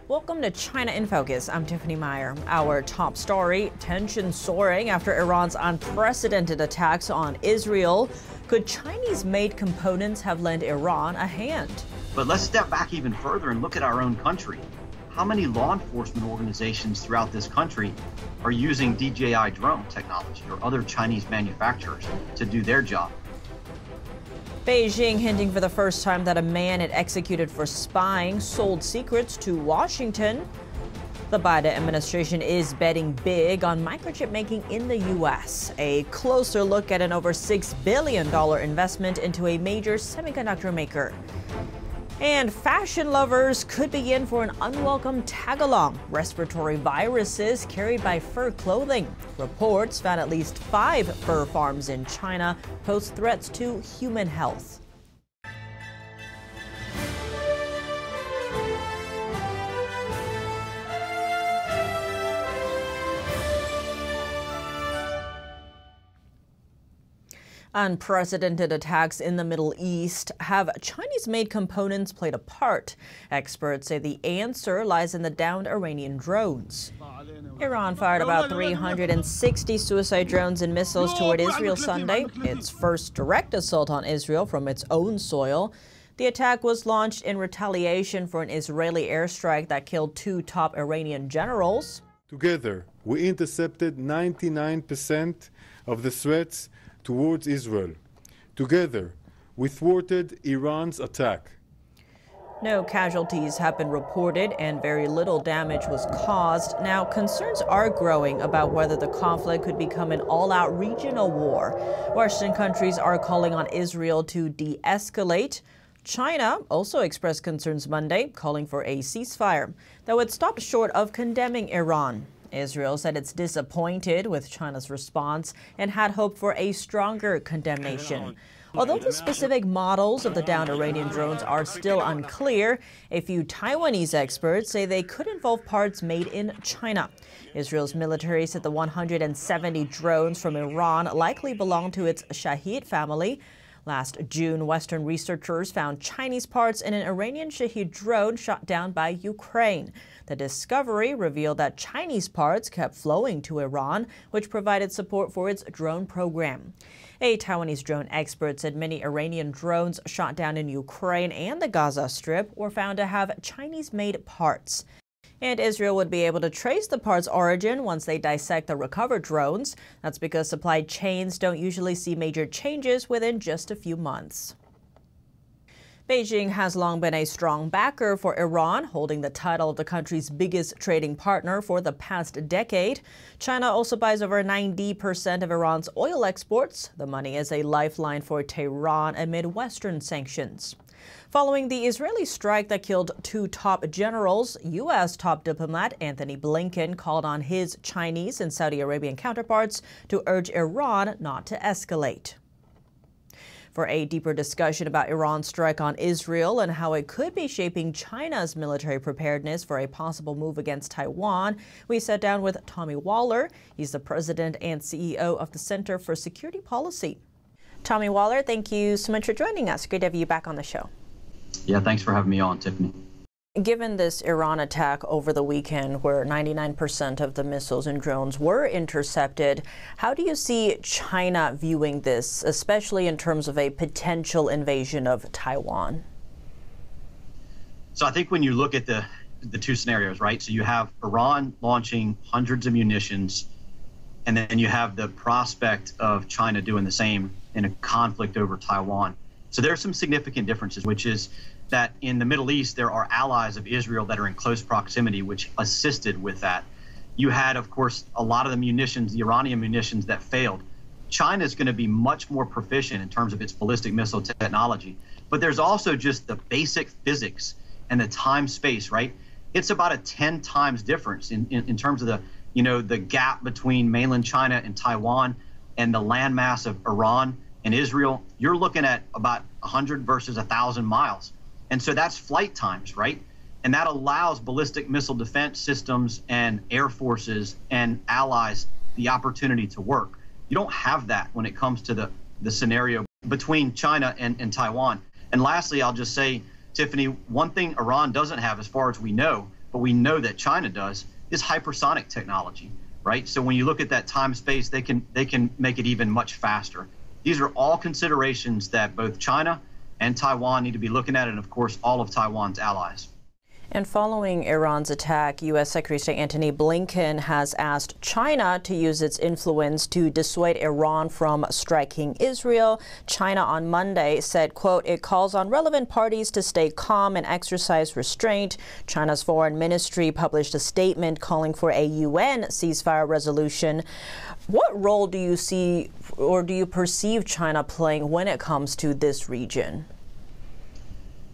Welcome to China in Focus. I'm Tiffany Meyer. Our top story, tension soaring after Iran's unprecedented attacks on Israel. Could Chinese-made components have lent Iran a hand? But let's step back even further and look at our own country. How many law enforcement organizations throughout this country are using DJI drone technology or other Chinese manufacturers to do their job? Beijing hinting for the first time that a man it executed for spying sold secrets to Washington. The Biden administration is betting big on microchip making in the U.S. A closer look at an over $6 billion investment into a major semiconductor maker. And fashion lovers could be in for an unwelcome tag-along. Respiratory viruses carried by fur clothing. Reports found at least 5 fur farms in China pose threats to human health. Unprecedented attacks in the Middle East. Have Chinese-made components played a part? Experts say the answer lies in the downed Iranian drones. Iran fired about 360 suicide drones and missiles toward Israel Sunday, its first direct assault on Israel from its own soil. The attack was launched in retaliation for an Israeli airstrike that killed 2 top Iranian generals. Together, we intercepted 99% of the threats towards Israel. Together, we thwarted Iran's attack. No casualties have been reported and very little damage was caused. Now, concerns are growing about whether the conflict could become an all-out regional war. Western countries are calling on Israel to de-escalate. China also expressed concerns Monday, calling for a ceasefire, though it stopped short of condemning Iran. Israel said it's disappointed with China's response and had hoped for a stronger condemnation. Although the specific models of the downed Iranian drones are still unclear, a few Taiwanese experts say they could involve parts made in China. Israel's military said the 170 drones from Iran likely belong to its Shahid family. Last June, Western researchers found Chinese parts in an Iranian Shahid drone shot down by Ukraine. The discovery revealed that Chinese parts kept flowing to Iran, which provided support for its drone program. A Taiwanese drone expert said many Iranian drones shot down in Ukraine and the Gaza Strip were found to have Chinese-made parts. And Israel would be able to trace the parts' origin once they dissect the recovered drones. That's because supply chains don't usually see major changes within just a few months. Beijing has long been a strong backer for Iran, holding the title of the country's biggest trading partner for the past decade. China also buys over 90% of Iran's oil exports. The money is a lifeline for Tehran amid Western sanctions. Following the Israeli strike that killed 2 top generals, U.S. top diplomat Anthony Blinken called on his Chinese and Saudi Arabian counterparts to urge Iran not to escalate. For a deeper discussion about Iran's strike on Israel and how it could be shaping China's military preparedness for a possible move against Taiwan, we sat down with Tommy Waller. He's the president and CEO of the Center for Security Policy. Tommy Waller, thank you so much for joining us. Great to have you back on the show. Yeah, thanks for having me on, Tiffany. Given this Iran attack over the weekend, where 99% of the missiles and drones were intercepted, how do you see China viewing this, especially in terms of a potential invasion of Taiwan? So I think when you look at the 2 scenarios, right? So you have Iran launching hundreds of munitions, and then you have the prospect of China doing the same in a conflict over Taiwan. So there are some significant differences, which is that in the Middle East, there are allies of Israel that are in close proximity, which assisted with that. You had, of course, a lot of the munitions, the Iranian munitions that failed. China is going to be much more proficient in terms of its ballistic missile technology. But there's also just the basic physics and the time space, right? It's about a 10 times difference in terms of the gap between mainland China and Taiwan and the landmass of Iran and Israel. You're looking at about 100 versus 1,000 miles. And so that's flight times, right? And that allows ballistic missile defense systems and air forces and allies the opportunity to work. You don't have that when it comes to the scenario between China and Taiwan. And lastly, I'll just say, Tiffany, one thing Iran doesn't have, as far as we know, but we know that China does, is hypersonic technology, right? So when you look at that time space, they can make it even much faster. These are all considerations that both China and Taiwan need to be looking at, and of course, all of Taiwan's allies. And following Iran's attack, U.S. Secretary of State Antony Blinken has asked China to use its influence to dissuade Iran from striking Israel. China on Monday said, quote, it calls on relevant parties to stay calm and exercise restraint. China's foreign ministry published a statement calling for a UN ceasefire resolution. What role do you see or do you perceive China playing when it comes to this region?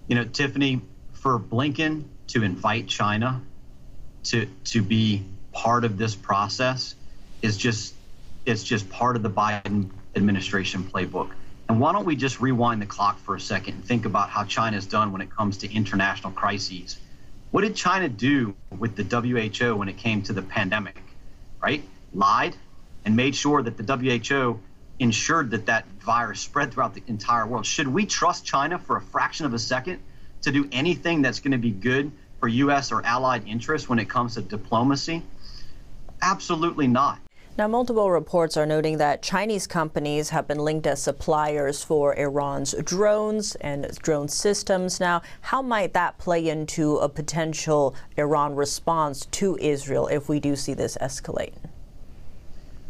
You know, Tiffany, for Blinken to invite China to be part of this process is just part of the Biden administration playbook. And why don't we just rewind the clock for a second and think about how China's done when it comes to international crises. What did China do with the WHO when it came to the pandemic, right? Lied and made sure that the WHO ensured that that virus spread throughout the entire world. Should we trust China for a fraction of a second to do anything that's going to be good for U.S. or allied interests when it comes to diplomacy? Absolutely not. Now, multiple reports are noting that Chinese companies have been linked as suppliers for Iran's drones and drone systems. Now, how might that play into a potential Iran response to Israel if we do see this escalate?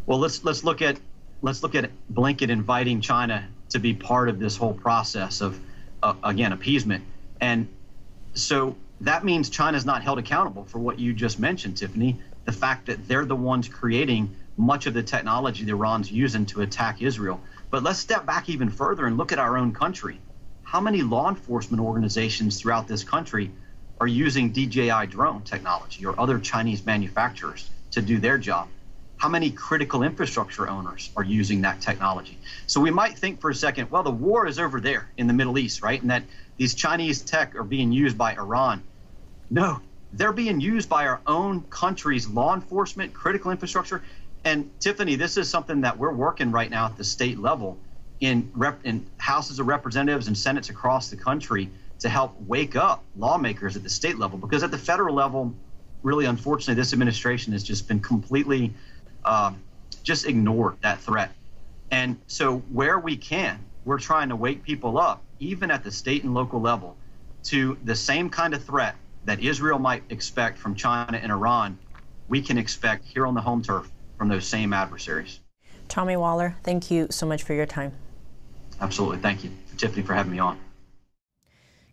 Well, let's look at Blinken inviting China to be part of this whole process of again, appeasement. And so that means China's not held accountable for what you just mentioned, Tiffany, the fact that they're the ones creating much of the technology that Iran's using to attack Israel. But let's step back even further and look at our own country. How many law enforcement organizations throughout this country are using DJI drone technology or other Chinese manufacturers to do their job? How many critical infrastructure owners are using that technology? So we might think for a second, well, the war is over there in the Middle East, right? And that these Chinese tech are being used by Iran. No, they're being used by our own country's law enforcement, critical infrastructure. And Tiffany, this is something that we're working right now at the state level in houses of representatives and senates across the country to help wake up lawmakers at the state level, because at the federal level, really, unfortunately, this administration has just been completely just ignored that threat. And so where we can, we're trying to wake people up, even at the state and local level, to the same kind of threat that Israel might expect from China and Iran, we can expect here on the home turf from those same adversaries. Tommy Waller, thank you so much for your time. Absolutely. Thank you, Tiffany, for having me on.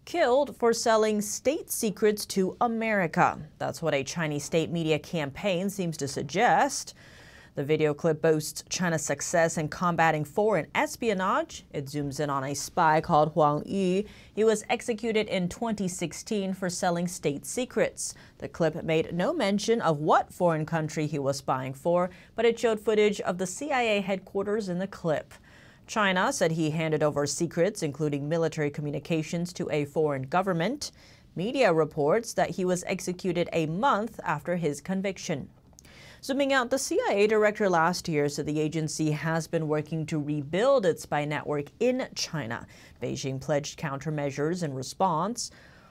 Killed for selling state secrets to America. That's what a Chinese state media campaign seems to suggest. The video clip boasts China's success in combating foreign espionage. It zooms in on a spy called Huang Yu. He was executed in 2016 for selling state secrets. The clip made no mention of what foreign country he was spying for, but it showed footage of the CIA headquarters in the clip. China said he handed over secrets, including military communications, to a foreign government. Media reports that he was executed a month after his conviction. Zooming out, the CIA director last year said the agency has been working to rebuild its spy network in China. Beijing pledged countermeasures in response.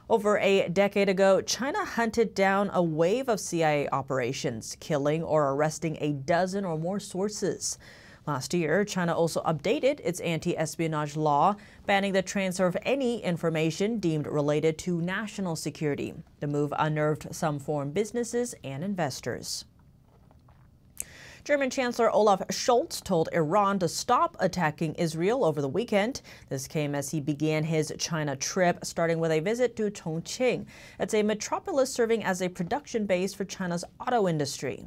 Over a decade ago, China hunted down a wave of CIA operations, killing or arresting a dozen or more sources. Last year, China also updated its anti-espionage law, banning the transfer of any information deemed related to national security. The move unnerved some foreign businesses and investors. German Chancellor Olaf Scholz told Iran to stop attacking Israel over the weekend. This came as he began his China trip, starting with a visit to Chongqing. It's a metropolis serving as a production base for China's auto industry.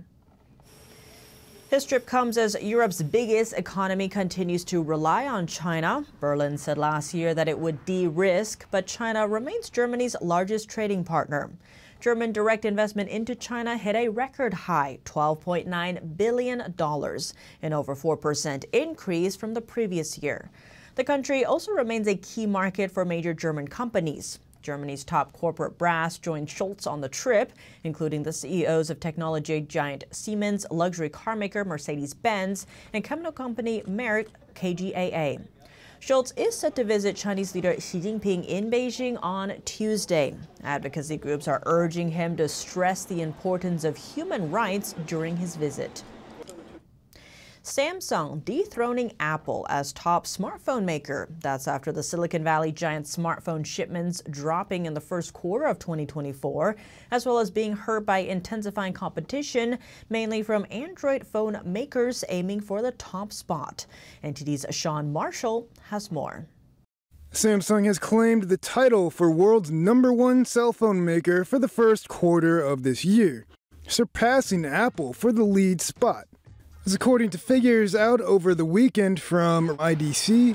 His trip comes as Europe's biggest economy continues to rely on China. Berlin said last year that it would de-risk, but China remains Germany's largest trading partner. German direct investment into China hit a record high, $12.9 billion, an over 4% increase from the previous year. The country also remains a key market for major German companies. Germany's top corporate brass joined Scholz on the trip, including the CEOs of technology giant Siemens, luxury car maker Mercedes-Benz, and chemical company Merck KGaA. Scholz is set to visit Chinese leader Xi Jinping in Beijing on Tuesday. Advocacy groups are urging him to stress the importance of human rights during his visit. Samsung dethroning Apple as top smartphone maker. That's after the Silicon Valley giant smartphone shipments dropping in the first quarter of 2024, as well as being hurt by intensifying competition, mainly from Android phone makers aiming for the top spot. NTD's Sean Marshall has more. Samsung has claimed the title for world's #1 cell phone maker for the first quarter of this year, surpassing Apple for the lead spot. As according to figures out over the weekend from IDC,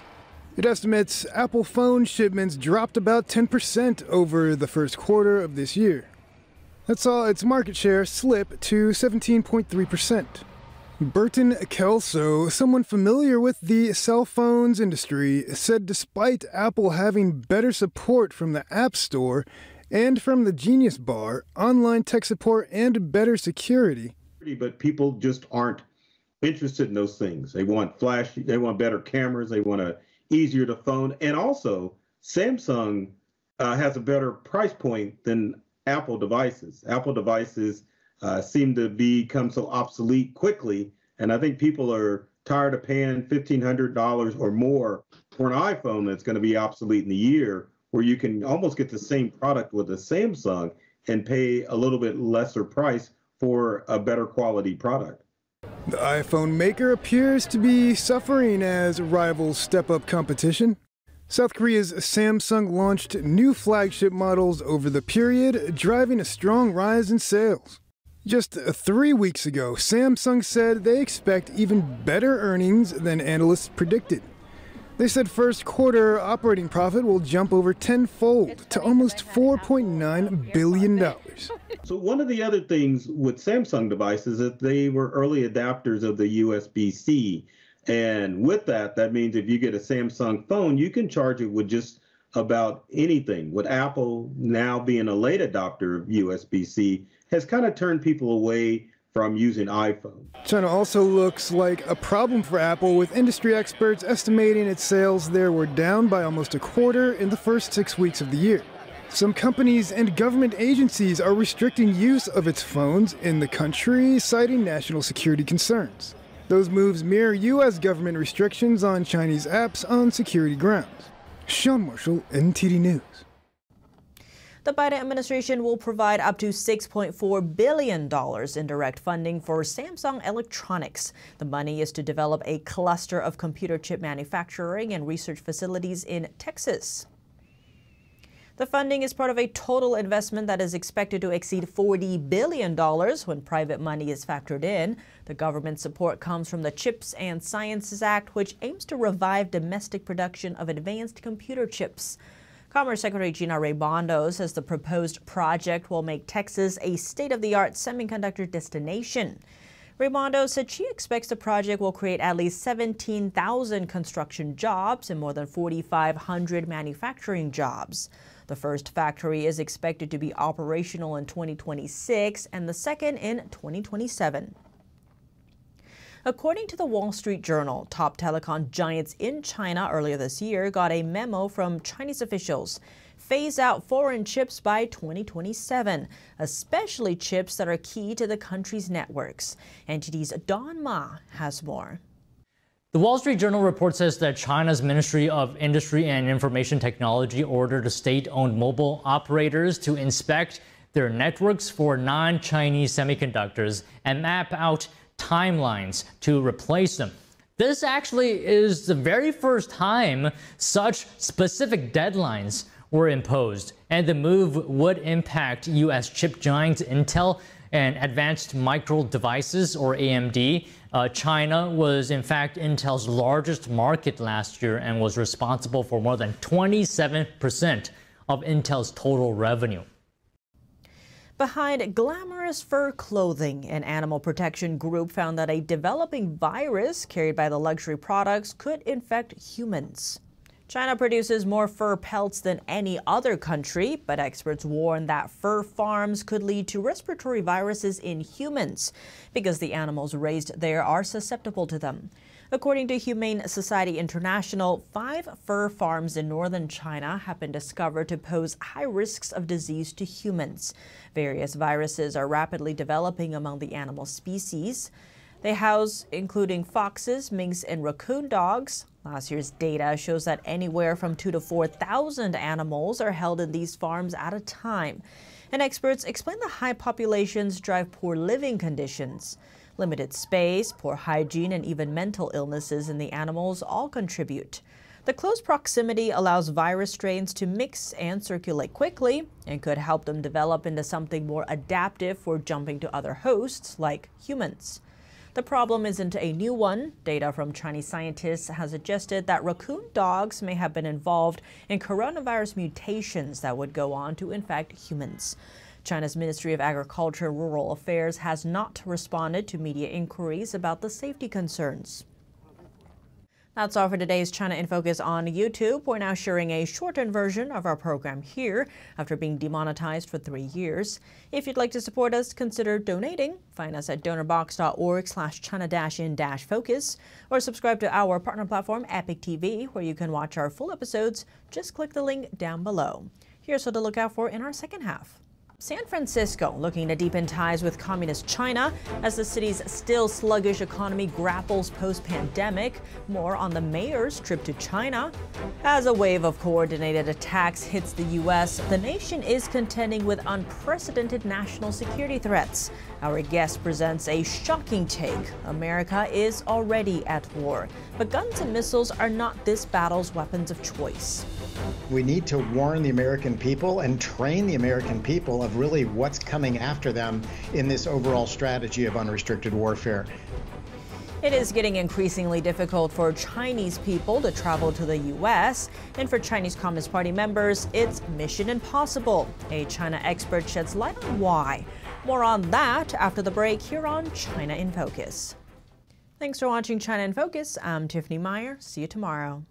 it estimates Apple phone shipments dropped about 10% over the first quarter of this year. That saw its market share slip to 17.3%. Burton Kelso, someone familiar with the cell phones industry, said despite Apple having better support from the App Store and from the Genius Bar, online tech support and better security. But people just aren't interested in those things. They want flash, they want better cameras, they want a easier to phone. And also, Samsung has a better price point than Apple devices. Apple devices seem to become so obsolete quickly. And I think people are tired of paying $1,500 or more for an iPhone that's going to be obsolete in a year, where you can almost get the same product with a Samsung and pay a little bit lesser price for a better quality product. The iPhone maker appears to be suffering as rivals step up competition. South Korea's Samsung launched new flagship models over the period, driving a strong rise in sales. Just 3 weeks ago, Samsung said they expect even better earnings than analysts predicted. They said first quarter operating profit will jump over tenfold to almost $4.9 billion. So one of the other things with Samsung devices is that they were early adapters of the USB-C. And with that, that means if you get a Samsung phone, you can charge it with just about anything. With Apple now being a late adopter of USB-C has kind of turned people away from using iPhone. China also looks like a problem for Apple, with industry experts estimating its sales there were down by almost a quarter in the first 6 weeks of the year. Some companies and government agencies are restricting use of its phones in the country, citing national security concerns. Those moves mirror U.S. government restrictions on Chinese apps on security grounds. Sean Marshall, NTD News. The Biden administration will provide up to $6.4 billion in direct funding for Samsung Electronics. The money is to develop a cluster of computer chip manufacturing and research facilities in Texas. The funding is part of a total investment that is expected to exceed $40 billion when private money is factored in. The government support comes from the CHIPS and Sciences Act, which aims to revive domestic production of advanced computer chips. Commerce Secretary Gina Raimondo says the proposed project will make Texas a state-of-the-art semiconductor destination. Raimondo said she expects the project will create at least 17,000 construction jobs and more than 4,500 manufacturing jobs. The first factory is expected to be operational in 2026 and the second in 2027. According to the Wall Street Journal, top telecom giants in China earlier this year got a memo from Chinese officials: phase out foreign chips by 2027, especially chips that are key to the country's networks. NTD's Don Ma has more. The Wall Street Journal report says that China's Ministry of Industry and Information Technology ordered state-owned mobile operators to inspect their networks for non-Chinese semiconductors and map out timelines to replace them. This actually is the very first time such specific deadlines were imposed, and the move would impact U.S. chip giants Intel and Advanced Micro Devices, or AMD. China was in fact Intel's largest market last year and was responsible for more than 27% of Intel's total revenue. Behind glamorous fur clothing, an animal protection group found that a developing virus carried by the luxury products could infect humans. China produces more fur pelts than any other country, but experts warn that fur farms could lead to respiratory viruses in humans because the animals raised there are susceptible to them. According to Humane Society International, 5 fur farms in northern China have been discovered to pose high risks of disease to humans. Various viruses are rapidly developing among the animal species. They house including foxes, minks, and raccoon dogs. Last year's data shows that anywhere from 2,000 to 4,000 animals are held in these farms at a time. And experts explain the high populations drive poor living conditions. Limited space, poor hygiene, and even mental illnesses in the animals all contribute. The close proximity allows virus strains to mix and circulate quickly and could help them develop into something more adaptive for jumping to other hosts like humans. The problem isn't a new one. Data from Chinese scientists has suggested that raccoon dogs may have been involved in coronavirus mutations that would go on to infect humans. China's Ministry of Agriculture and Rural Affairs has not responded to media inquiries about the safety concerns. That's all for today's China in Focus on YouTube. We're now sharing a shortened version of our program here after being demonetized for 3 years. If you'd like to support us, consider donating. Find us at donorbox.org/China-in-focus or subscribe to our partner platform, Epic TV, where you can watch our full episodes. Just click the link down below. Here's what to look out for in our second half. San Francisco looking to deepen ties with communist China as the city's still sluggish economy grapples post-pandemic. More on the mayor's trip to China. As a wave of coordinated attacks hits the U.S., the nation is contending with unprecedented national security threats. Our guest presents a shocking take. America is already at war, but guns and missiles are not this battle's weapons of choice. We need to warn the American people and train the American people of really what's coming after them in this overall strategy of unrestricted warfare. It is getting increasingly difficult for Chinese people to travel to the U.S., and for Chinese Communist Party members, it's mission impossible. A China expert sheds light on why. More on that after the break here on China in Focus. Thanks for watching China in Focus. I'm Tiffany Meyer. See you tomorrow.